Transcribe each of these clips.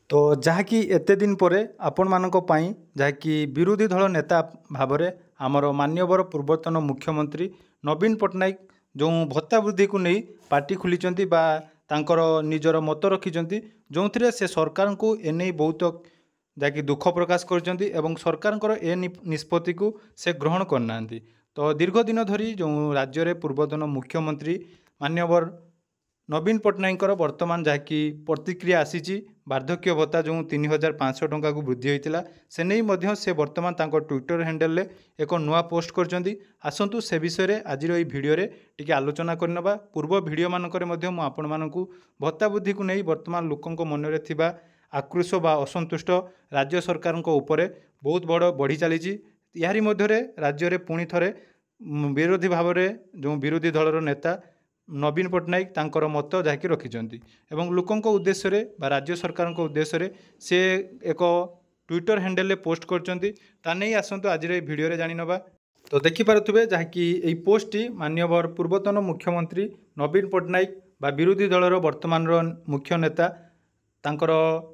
तो जहाँकि एते दिन परे आपण मानक पई जहाँकि विरोधी दल नेता भावरे आमर मान्यवर पूर्वतन मुख्यमंत्री नवीन पट्टनायक जो भत्ता वृद्धि को नहीं पार्टी खोली बा तांकर निजर मत रखिंट जो थे से सरकार को एने बहुत जहाँकि दुख प्रकाश कर सरकार ए निष्पत्ति को से ग्रहण करना। तो दीर्घ दिन धरी जो राज्य में पूर्वतन मुख्यमंत्री मान्यवर नवीन पट्टनायक वर्तमान जहाँकि प्रतिक्रिया आसी वार्धक्य भत्ता जो 3500 टंका को वृद्धि होता से नहीं से वर्तमान ट्विटर हैंडल एक नुआ पोस्ट कर आसतु से विषय आज भिडियो टी आलोचना करनबा। पूर्व भिडियो मानक आपण मानू भत्ता वृद्धि को नहीं वर्तमान लोकों मन में आक्रोश बा असंतुष्ट राज्य सरकार उपरे बहुत बड़ बढ़ी चली। यारी मध्य राज्य में पुणी थे विरोधी भाव में जो विरोधी दलर नेता नवीन पट्टनायक तांकर मत जहाँकि रखिंट एवं लोकों उद्देश्य बा राज्य सरकार उद्देश्य से एक ट्विटर हैंडल पोस्ट कर आसतु आज भिडियो जानिनबा। तो देखिपे जहाँकि यही पोस्टटी मान्यवर पूर्वतन मुख्यमंत्री नवीन पट्टनायक बा विरोधी दलर वर्तमान मुख्य नेता तांकर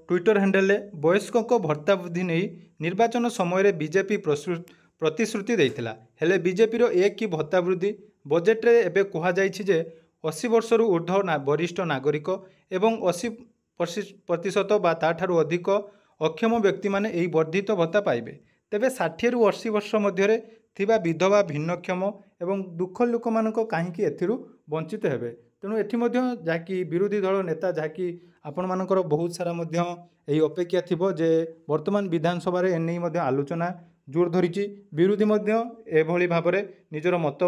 ट्विटर हैंडल वयस्कों भत्ता वृद्धि नहीं निर्वाचन समय बीजेपी प्रतिश्रुति देइथिला हेले बीजेपी एक कि भत्ता वृद्धि बजेट रे एबे कहा जायछि जे 80 वर्ष रु ऊर्ध्व वरिष्ठ नागरिक एवं 80% बा ताठारु अधिक अक्षम व्यक्ति माने एही वर्धित भत्ता पाइबे। तेबे 60 रु 80 वर्ष मध्य थिबा विधवा भिन्नक्षम एवं दुख लोक मानक काहींकि एथिरु वंचित हेबे। तेणु एथि मध्य जाकि विरोधी दल नेता जाकि आपण मानकर बहुत सारा मध्य एही अपेक्षा थिबो जे वर्तमान विधानसभा रे एनै मध्य आलोचना जोर धरिछि। विरोधी मध्य एभली भाबरे निजर मत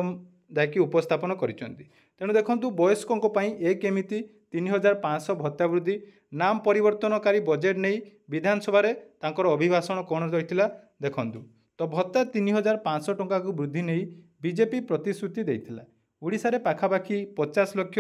जाकि उपस्थापन करिसेंती। तेणु देखंतु वयस्कों पई एक एमिति 3500 भत्ता वृद्धि नाम परिवर्तनकारी बजेट नहीं विधानसभा रे तांकर अभिभाषण कौन रही देखंतु। तो भत्ता 3500 टंका को वृद्धि नहीं बीजेपी प्रतिश्रुति देइथिला। ओडिशा रे पाखापाखि 50 लाख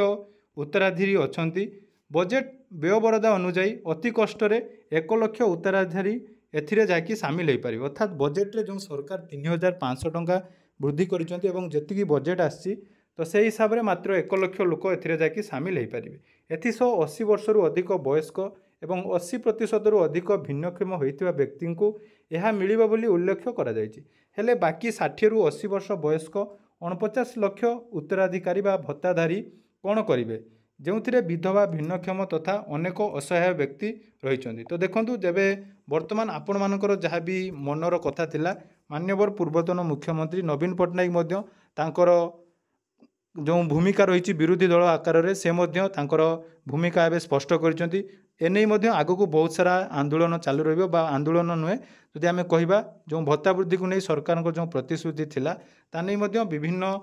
उत्तराधिकारी अछंती। बजेट व्ययबराद अनुजाई अति कष्ट 1 लाख उत्तराधिकारी एथिरे जाकि सामिल हो पारे। अर्थात बजेट रे जो सरकार 3500 टंका वृद्धि करिसेंती एवं जेतिकी बजेट आसी तो से हिसाब से मात्र 1 लाख लोक एथिरे जाकि सामिल हो पारे। एथिसह 80 वर्ष रु अधिक वयस्क एवं 80% रु अधिक भिन्नक्षम होइतिबा व्यक्ति को यह मिलिबा बोली उल्लेख करा जायछि। हेले बाकी 60 रु 80 वर्ष वयस्क 49 लाख उत्तराधिकारी बा भत्ताधारी कौन करिवे जो विधवा भिन्नक्षम तथा अनेक असहाय व्यक्ति रही। तो देखंतु जेबे वर्तमान आपण मानकर जहाँ भी मनर कथा थिला मान्यवर पूर्वतन मुख्यमंत्री नवीन पट्टनायक मध्य तांकर जो भूमिका रही विरोधी दल आकार में से मध्य तांकर भूमिका एवं स्पष्ट कर एने आग को बहुत सारा आंदोलन चालू रहिबो बा आंदोलन नुहे जदि आमे कहिबा जो भत्ता वृद्धि को नहीं सरकार जो प्रतिश्रुति थिला ता नहीं मध्य विभिन्न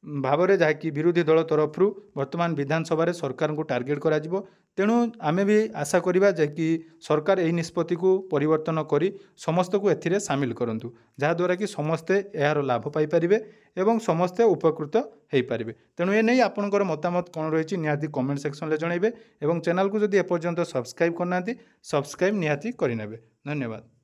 भाव में जहाँकि विरोधी दल तरफ वर्तमान विधानसभा रे सरकार को टार्गेट करा जिवो। तेणु आमे भी आशा करिबा जे कि सरकार एही निष्पत्ति को परिवर्तन करी समस्त को एथिरे सामिल करंतु जहा द्वारा कि समस्ते यार लाभ पाई परिबे एवं समस्ते उपकृत हेई परिबे। तेणु ए नै आपनकर मतामत कोन रहिछि निहाती कमेंट सेक्शन ले जणाइबे एवं चैनल को जदि एपर्यंत सब्सक्राइब करनांती सब्सक्राइब निहाती करिनेबे। धन्यवाद।